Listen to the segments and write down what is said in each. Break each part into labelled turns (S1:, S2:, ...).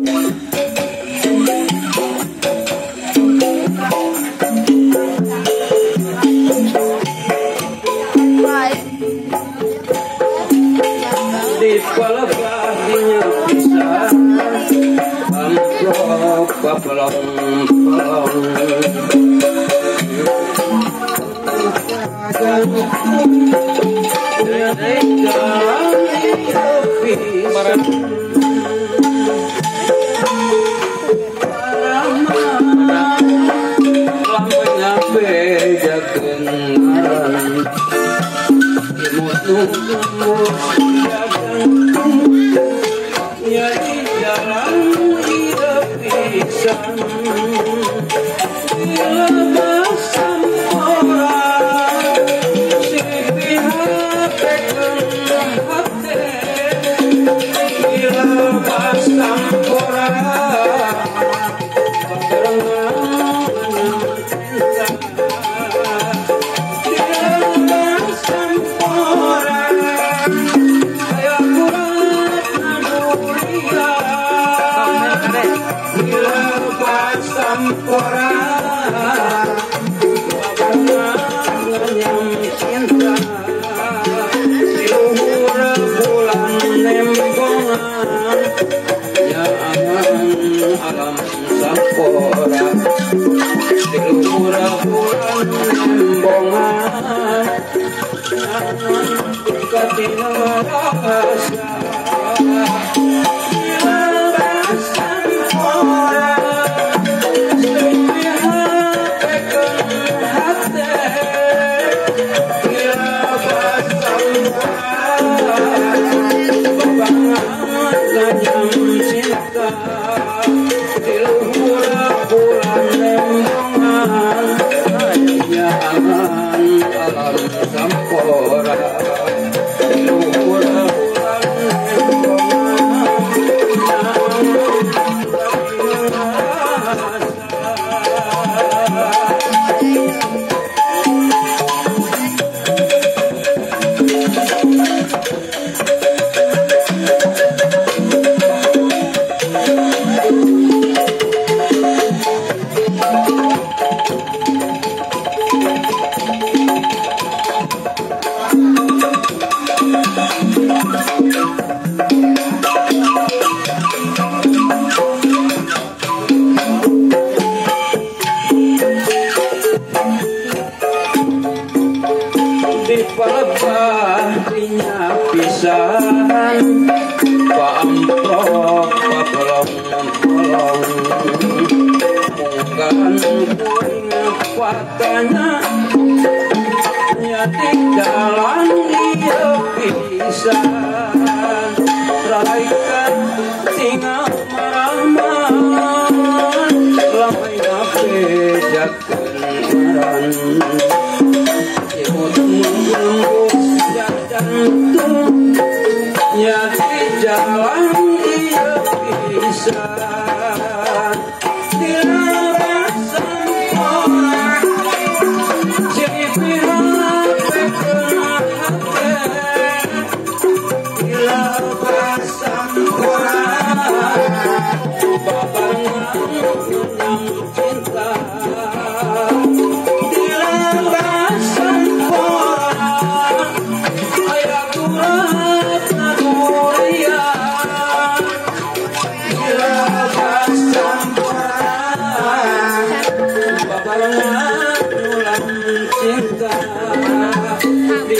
S1: di pelebahnya bisa amplop pelong-pelong lamanya bejakeun ngaran imut-imut ya di jalan hidup pisan dilebas orang si pihak pegang hati dilebas orang alam sampora dilura-buran nembongan katina rasa dilebas sampora sepihak pegang hati dilebas sampora bebangan lanyam cinta alam sampora di pelebahnya pisan paamprok papelong-pelong mungkan kuing patana nyati jalan dia pisan raikan tinggal maraman lamai nape jakeun jantung ya di jalan dia bisa dilebas sampora jadi pihak pegang hati dilebas sampora babangan yang cinta dilebas sampora ayah kuat naduria dilebas sampora babangan ulang cinta di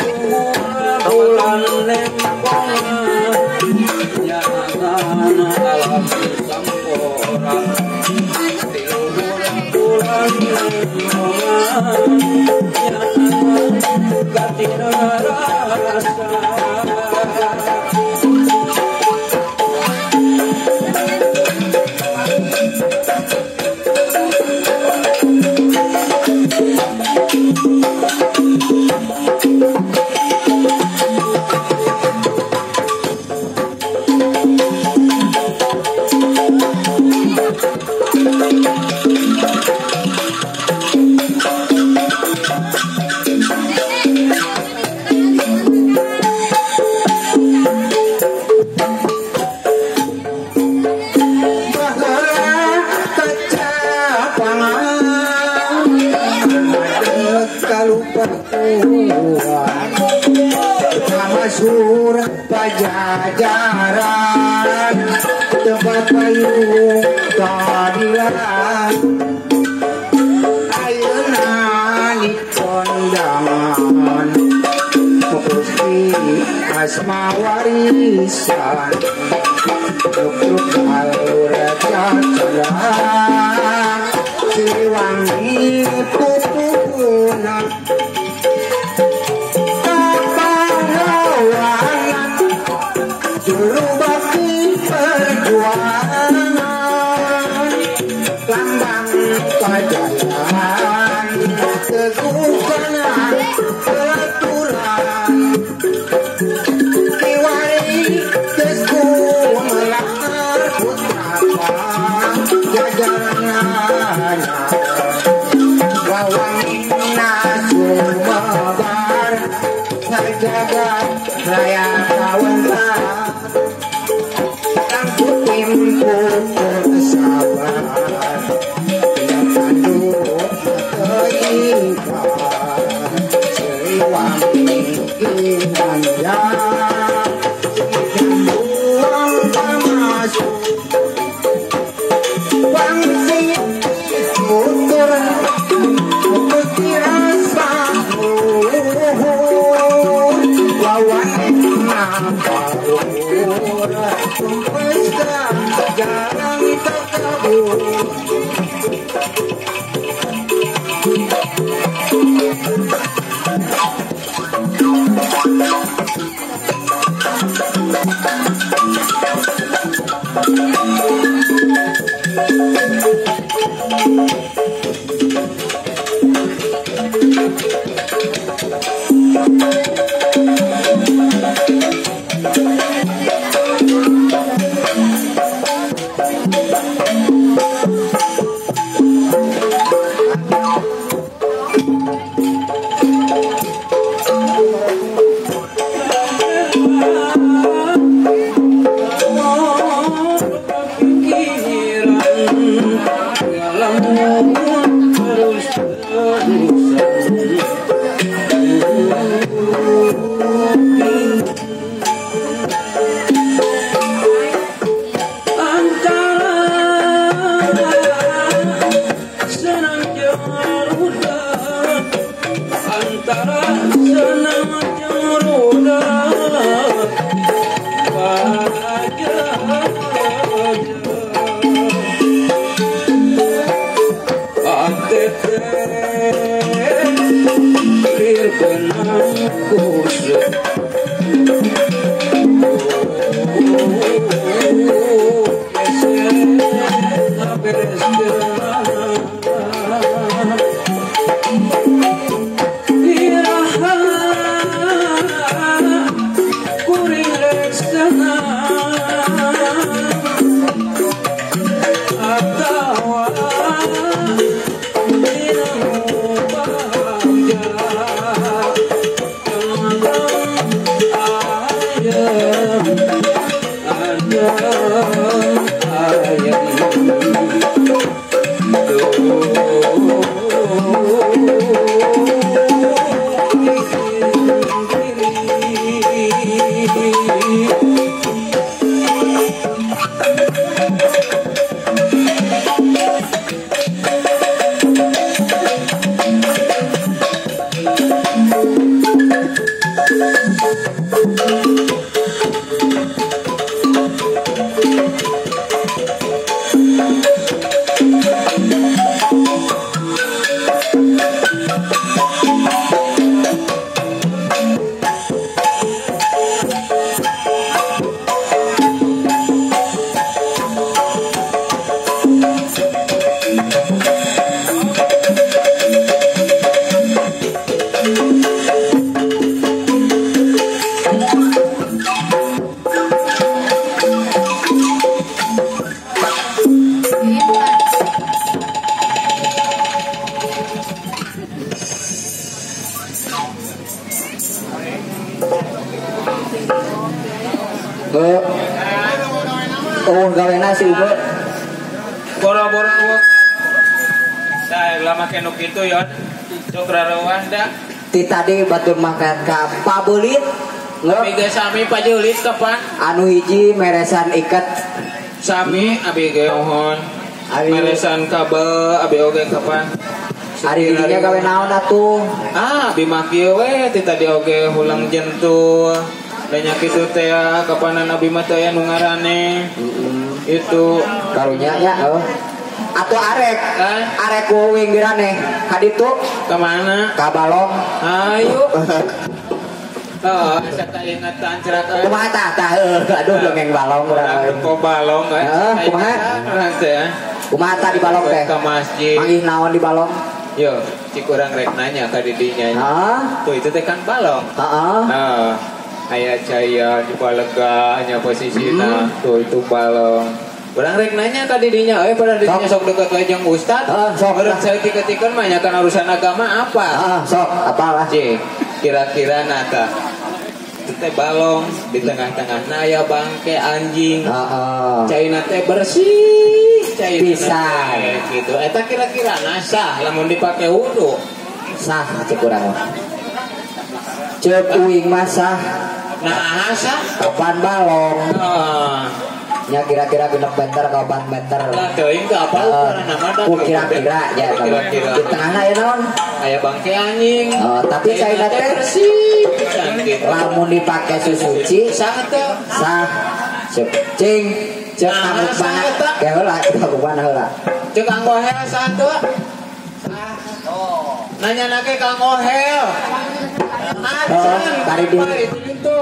S1: bulan lembongan nyatan alam sampora di bulan lembongan nyatan katina rasa
S2: pajajaran tempat payung keadilan ayeuna di kondangan Gusti asma warisan duk alur cacara Siliwangi pupuna kapangawanan juru bakti perjuangan lambang pajajaran teguhkan peraturan diwari kesku melar putrapa jajaran wawangna sumebar ngajagat raya kawenta kangku timku sabar yang pandu terikat Siliwangi kinanya buang termasuk wangsi mutur putih rasa wawan napalur pesta jarang terkabur
S3: Oh, gawe nasi uga.
S1: Boro-boro. Saya lama kenuk itu ya. Sok rarawanda.
S3: Ti tadi batur makan ka pabulit
S1: Abi ge sami pajulit kapan?
S3: Anu hiji meresan iket.
S1: Sami abi ge mohon. Meresan kabel abi oge kapan?
S3: Ari dinya gawe naon atuh?
S1: Abi mah kieu we ti tadi oge hulang jentul. Banyak itu teh kapanan abi mah teh anu ngaranne. Itu
S3: Karunya ya, atau arek, arek wing dirane, kaditu
S1: kemana?
S3: Ka Balong.
S1: Ayo. Oh, asa kaingatan cerak.
S3: Kumaha tah, aduh dongeng Balong urang.
S1: Kok Balong
S3: kumaha?
S1: Teh.
S3: Kumaha tah di Balong teh?
S1: Ka masjid.
S3: Manggih naon di Balong?
S1: Yo, cik urang rek nanya ka didinya. Tuh itu teh kan Balong.
S3: Heeh.
S1: Aya caya di Balega nya posisina. Tuh itu Balong. Urang rek nanya ka didinya, pada didinya sok deket we jeung ustad.
S3: Sok
S1: urang saeutik-eutikeun mah nyakan urusan agama apa?
S3: Sok apalah.
S1: Cik, kira-kira nata. Itu teh Balong di tengah-tengahna aya bangke anjing. Caina teh bersih, caina
S3: pisan
S1: gitu. Eta kira-kira nasah lamun dipake wudu.
S3: Sah cek urang. Cek uing mah sah.
S1: Nah, sah.
S3: Kapan Balong? Ya kira-kira genep meter ka 4 meter.
S1: Lah teuing teh apa ukuranna mah
S3: kira-kira ya
S1: kira-kira.
S3: Di tengahna aya naon?
S1: Aya bangke anjing.
S3: Tapi caina teh
S1: bersih.
S3: Lamun dipake susuci
S1: sah teh.
S3: Sah. Cing cek anggut mana? Ke heula, anggut mana heula?
S1: Cek anggohel sah teh. Nanya nake Kang Ohel.
S3: Kari di
S1: itu.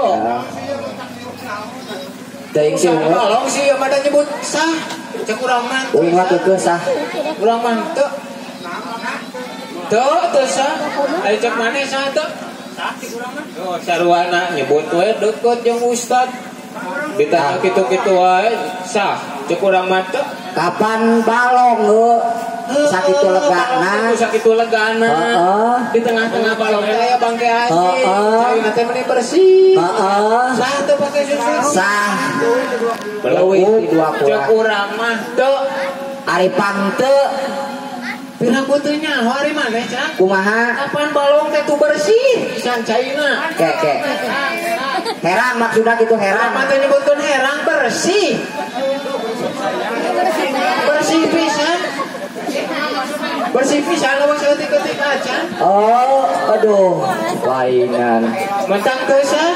S3: Teuing sih
S1: Balong sih pada nyebut sah. Cek urang mah.
S3: uing mah keukeuh sah.
S1: Urang mah teu. Teu sah. Ari cek maneh sah teu? Sah cek urang mah. Oh, sarwana nyebut we deket jeung ustad. Ditanya kitu-kitu wae sah. Cek urang mah teu.
S3: Kapan Balong sakitu legana?
S1: Sakitu legana. Di tengah-tengah Balong teh aya bangke anjing. Caina teh meni bersih. Sah teu pake susu.
S3: Sah.
S1: Beleuwih
S3: di dua
S1: cek urang mah teu.
S3: Ari pang teu.
S1: Pirang teu nyaho ari maneh can.
S3: Kumaha?
S1: Kapan Balong teh tu bersih? Can caina.
S3: Ke. Herang maksudna gitu herang.
S1: Apa teh nyebutkeun herang bersih? Bersih pisan. Bersih pisan lawan saeutik-eutik acan.
S3: Aduh, wainan.
S1: Mentang teu sah.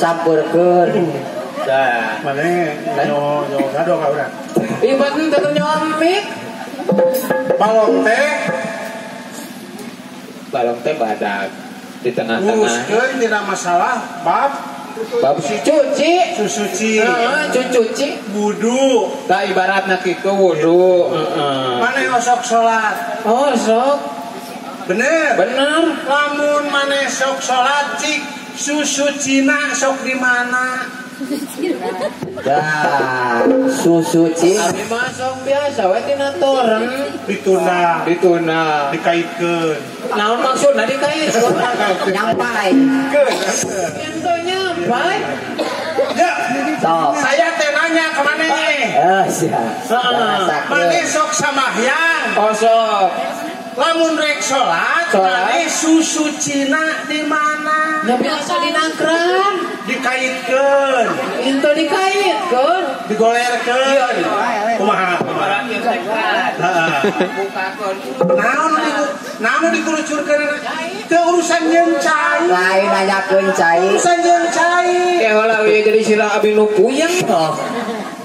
S3: Campurkeun.
S1: Dah.
S2: Mane yo gado ka urang.
S1: Ibat teu nyomik.
S2: Balong teh
S1: Balong teh badak di tengah-tengah.
S2: uruskeun tidak masalah bab
S1: cuci.
S2: susuci.
S1: Cuci.
S2: Wudu.
S1: Tah ibaratna kitu wudu.
S2: Mane osok salat.
S1: Oh, sok.
S2: Bener.
S1: Lamun
S2: Mane sok salat cik susucina sok di mana?
S3: Dah, susuci.
S1: Abi masuk biasa we tina toren.
S2: Dituna. Dikaitkeun.
S1: Naon maksudna dikaitkeun?
S3: Nyampai.
S1: Ento nyampai.
S2: Ya,
S3: Sok.
S2: saya teh nanya ke maneh.
S3: Siap.
S2: Mane sok samahyang.
S1: Kosok.
S2: Lamun rek salat, mane susucina di mana?
S1: Ya biasa dinangkran.
S2: Dikaitkeun.
S1: Ento dikaitkeun.
S2: Digolerkeun. Kumaha? Naon dikurucurkeun? Teu urusan jeung cai.
S3: Lain nanyakeun cai.
S2: Urusan jeung cai.
S1: Ya heula we jadi sila abi nu puyeng.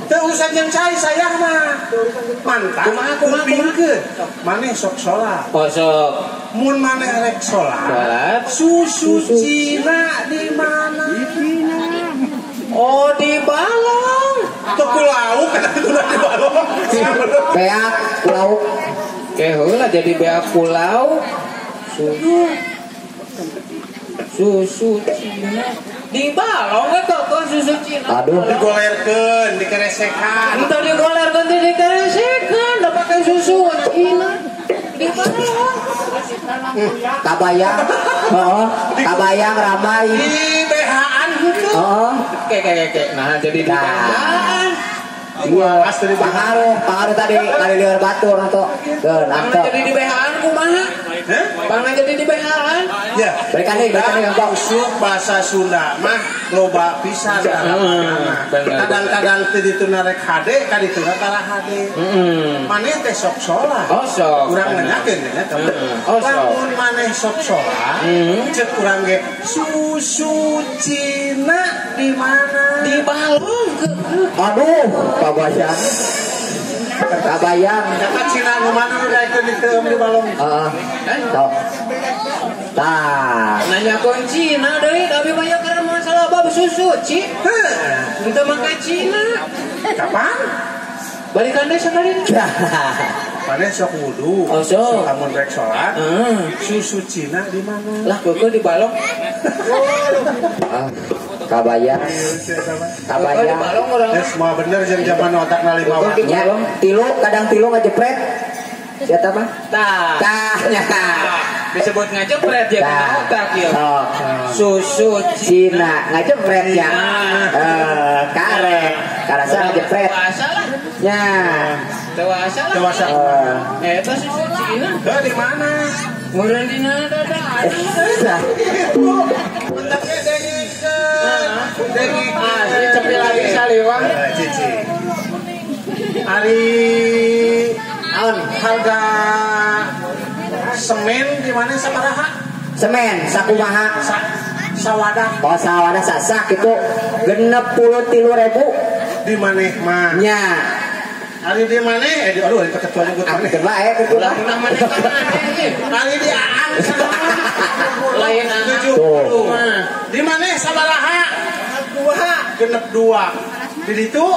S2: Teu urusan jeung cai saya mah. Mantap. Kupingkeun. Maneh sok salat.
S1: Kosok.
S2: Mun maneh rek salat, susucina di mana?
S1: Oh, di Balong.
S2: Teu ku lauk eta di balong.
S3: Beak lauk.
S1: Heula jadi bea pulau. Susu Cina di Balong we kok susu Cina.
S3: Aduh.
S2: Digolerkeun, dikeresekan.
S1: Entah digolerkeun teh dikeresekan, da pake susu Cina. Di Balong.
S3: Kabayang. Kabayang ramai.
S2: Di BH-an gitu.
S1: Kek. Nah, jadi di BH-an.
S3: Iya, pengaruh tadi kali lieur batur atau keun
S1: Jadi di BH-an kumaha? Pangna jadi di behaan.
S2: Ya.
S3: Berikan nih gampang.
S2: Usuk bahasa Sunda mah loba pisan. Kadang-kadang teu ditu narek hade, ka ditu tara hade. Maneh teh sok sholat.
S1: Oh sok.
S2: Urang nanyakeun nya teman. Lamun maneh sok sholat, cek urang ge susu Cina di mana?
S1: Di balong ke.
S3: Aduh, pabayan. Kabayang.
S2: Eta Cina nu mana nu daekeun di balong?
S3: Tok. Tah.
S1: Nanya kunci, nah deui tapi banyak karena masalah bab susu, Ci. Kita makan Cina.
S2: Kapan?
S1: Balikan deh sekali.
S2: Maneh sok wudu.
S1: Oh, sok.
S2: Lamun rek salat. Susu Cina di mana?
S1: Lah keukeun di balong.
S3: Kabayang.
S1: Di balong orang.
S2: Ya semua bener jeung zaman otak na 5 waktu.
S3: Ya, tilu kadang tilu ngajepret. Siapa mah?
S1: Tah.
S3: Nya.
S1: Disebut ngajepret ya
S3: Tah.
S1: otak ya.
S3: Sok.
S1: Susu
S3: Cina ngajepret ya. Karek. Karasa ngajepret.
S1: Dewasa lah.
S3: Ya.
S1: Dewasa lah.
S2: Dewasa.
S1: Eta susu Cina.
S2: Di mana?
S1: Meureun dina dada.
S2: Bentuknya dengikeun.
S1: Ini cepil lagi saliwang.
S2: Cici. Ari harga semen di mana sabaraha?
S3: Semen sakumaha?
S2: Sawadah.
S3: Oh sawadah sasak itu 63.000
S2: Di mana mah?
S3: nya.
S2: Ari di mana? Aduh, itu ketua nyebut mana?
S3: Ketua ketua.
S2: Ari di Aang.
S1: Lain
S2: 70. Di mana sabaraha? Genep 2. Di ditu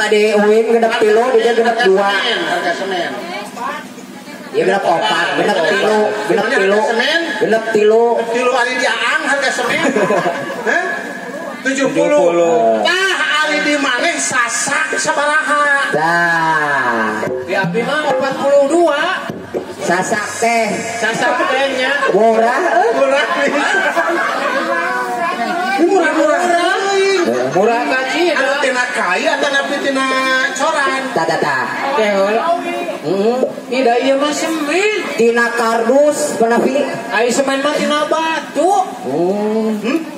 S3: Di UIN genep 3, dia genep 2.
S2: Harga semen.
S3: Ya genep 4, genep 3, genep 3. Genep 3.
S2: Tilu ari di Aang harga semen. Hah? 70. Tah ari di maneh sasak sabaraha?
S3: Nah,
S1: Di abdi mah 42.
S3: sasak teh
S1: Sasak tehnya.
S3: murah.
S2: Murah. Murah-murah.
S1: Murah ka Cina.
S2: Anu tina kaya atau napi tina coran?
S3: Tata.
S1: Teh heula. Tidak ieu mah semen.
S3: Tina kardus penapi.
S1: Ai semen mah tina batu.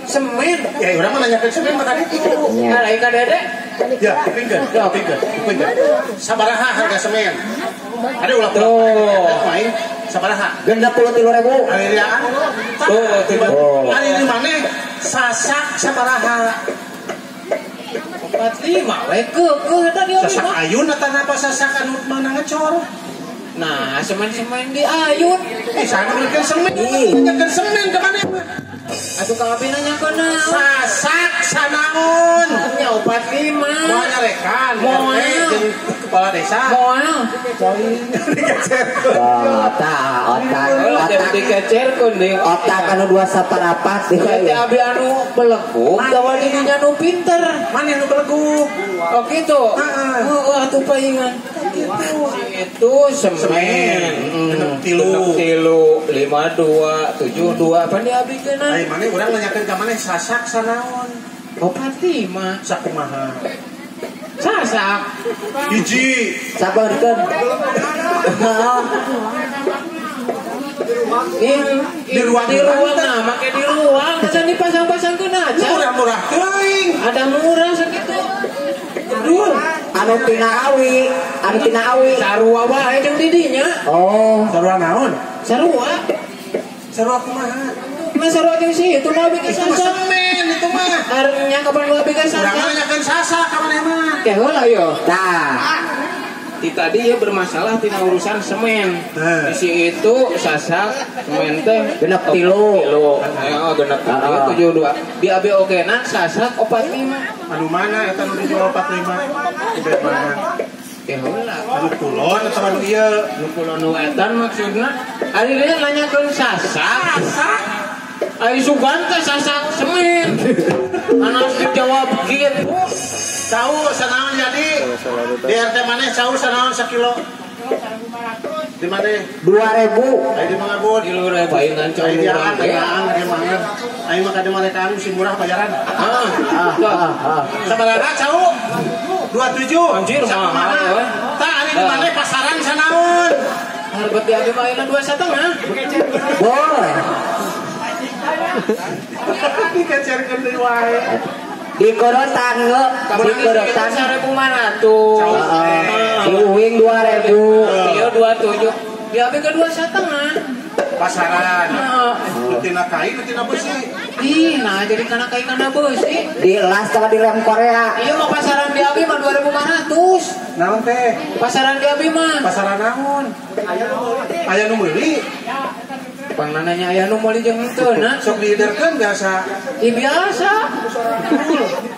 S1: Semen.
S2: Ya urang mah nanyakeun semen mah tadi itu.
S1: Nah, ai ka Dede.
S2: Ya, pinggir. Sabaraha harga semen? Ada ulah main sabaraha?
S3: Genep 33.000.
S2: Ari di Aang. Ari di maneh sasak sabaraha?
S1: 45 we keukeuh eta di abdi
S2: Sasak
S1: mah.
S2: ayun atau apa sasak anu meunang ngecor?
S1: Nah, semen-semen di ayun.
S2: Sana belikan semen. Belikan semen ke mana?
S1: Atuh ka abdi nanyakeun naon?
S2: Sasak sanaon?
S1: Nya 45.
S2: Mau nyarekan.
S1: Moal.
S2: Jadi kepala desa.
S1: Moal.
S3: Otak
S1: Dikecerkeun deui.
S3: otak anu 2 saparapat
S1: Berarti abdi anu beleguk gawa dirinya anu pinter.
S2: Mana yang belegu?
S1: Oh gitu. Oh, atuh paingan. Itu semen.
S2: Tilu.
S1: 52, 72 apa dia bikin?
S2: Ai mana urang nanyakeun ka maneh sasak sanaon?
S1: 45.
S2: Sakumaha?
S1: Sasak.
S2: Hiji.
S3: sabarkeun.
S1: Di ruang nah, make di ruang bisa dipasang-pasangkeun aja.
S2: Murah-murah teuing.
S1: Ada murah sakitu. Aduh,
S3: Anu tina awi.
S1: sarua wae jeung di dinya.
S3: Oh,
S2: Sarua naon?
S1: Sarua.
S2: Sarua kumaha?
S1: Mah sarua jeung si itu mah bikin
S2: Itu mah
S1: sasak.
S2: semen itu mah.
S1: Arenya kapan gua bikin
S2: Urang
S1: sasak?
S2: nanyakeun sasak ka maneh mah.
S1: Teh heula yo.
S3: tah.
S1: Di tadi ya bermasalah tina urusan semen.
S2: Nah.
S1: Di si itu sasak semen teh
S3: Genep 3.
S1: Ya, genep 72. Di abi ogenan sasak 45.
S2: Anu mana eta nu dijual 45? Udah mana?
S1: Teh heula.
S2: Anu kulon atau anu ieu?
S1: Nu kula nu etan maksudna ari dia nanyakeun sasak. Ai sugan teh sasak semen. Anas dijawab kieu.
S2: Tahu sanaon jadi? Di RT maneh tahu sanaon sakilo? Di mana?
S3: 2.000.
S2: Ai di Mangabon.
S1: Di luar paingan cowok
S2: Ai di
S1: urang
S2: Aang,
S1: teh.
S2: di Aang, di Mangan. Ai mah kada mereka anu sing murah bayaran. Sabaraha cau? 27.
S1: Anjir mahal we.
S2: Tah ari di mana pasaran sanaon?
S1: Harga di abi mah 2,5.
S3: Boleh.
S2: Dikecerkeun deui wae.
S3: Di korotan nge, di korotan
S1: 1.500.
S3: di uwing 2.000.
S1: Iya 27. Di abi ke 2,5.
S2: Pasaran. Tina kain, tina besi.
S1: Ih, nah jadi kana kain kana beusi.
S3: Di las sama di lem Korea.
S1: Iya mah pasaran di abi mah 2.500.
S2: Naon teh?
S1: Pasaran di abi mah.
S2: Pasaran naon? Aya nu meuli.
S1: Pangnananya aya nu meuli jeung henteu na.
S2: Sok diederkeun biasa.
S1: Ih biasa.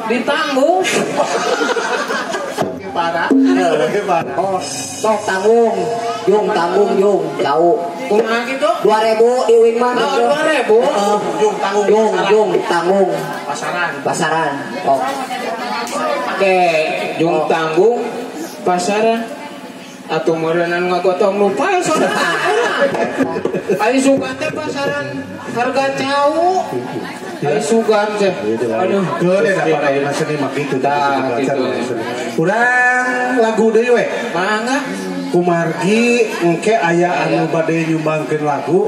S1: Ditanggung.
S2: Parah. Parah.
S3: Oh, sok tanggung. Yung tanggung yung jauh.
S1: Kumaha gitu?
S3: 2.000 di uwing mah.
S1: Oh, 2.000.
S2: Jung tanggung.
S3: Yung tanggung.
S2: Pasaran.
S3: Pasaran. Oh.
S1: Oke, jung tanggung pasaran atau merenang ngagotong lupa ya saudara. Ayo sugan teh pasaran harga jauh. Ayo sugan teh. Aduh,
S2: Gede da para ayeuna seni mah kitu
S1: Tah, kitu.
S2: Urang lagu deui we.
S1: mangga.
S2: Kumargi engke aya anu bade nyumbangkeun lagu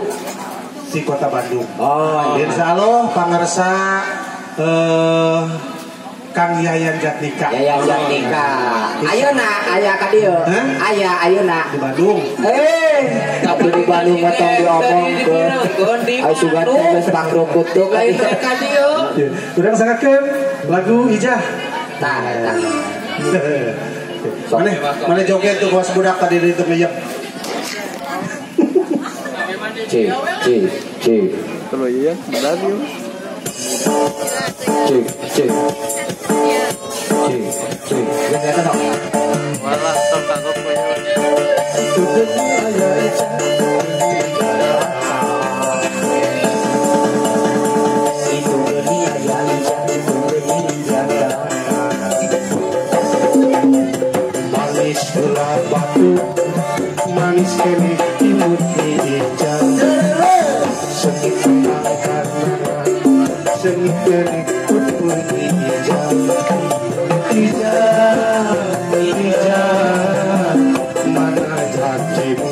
S2: di Kota Bandung.
S3: Oh.
S2: Insyaallah pangarsa Kang Yayan Jatnika.
S3: Yayan Jatnika. Ayeuna aya ka dieu.
S2: Hah?
S3: Aya ayeuna.
S2: Di Bandung.
S3: Tapi di Bandung mah tong diomongkeun. Ayo sugan teh geus pangrumput tuh
S1: Lain mereka dia.
S2: Urang sangakeun lagu Ijah.
S3: Tah eta.
S2: Mana joget tuh bos budak tadi di itu meja.
S3: Cik.
S4: Kalau iya, love you.
S3: Cik. Yang kata dong.
S4: Malah tertangkap banyak.
S2: Manis gula batu, manis kene imut hijau. Seni kembang karena seni kene putpun hijau. Hijau, mana jatimu?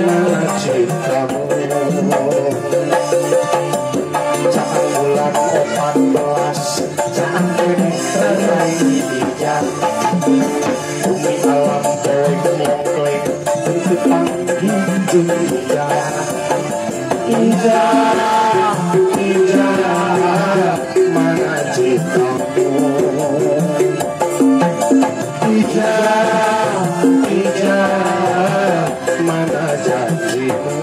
S2: Mana cintamu? Jangan bulan 14, jangan kene terai hijau. Bumi alam kowe mongkleng, untuk panggil dunia. Ijah, mana cintamu? Ijah, mana janjimu?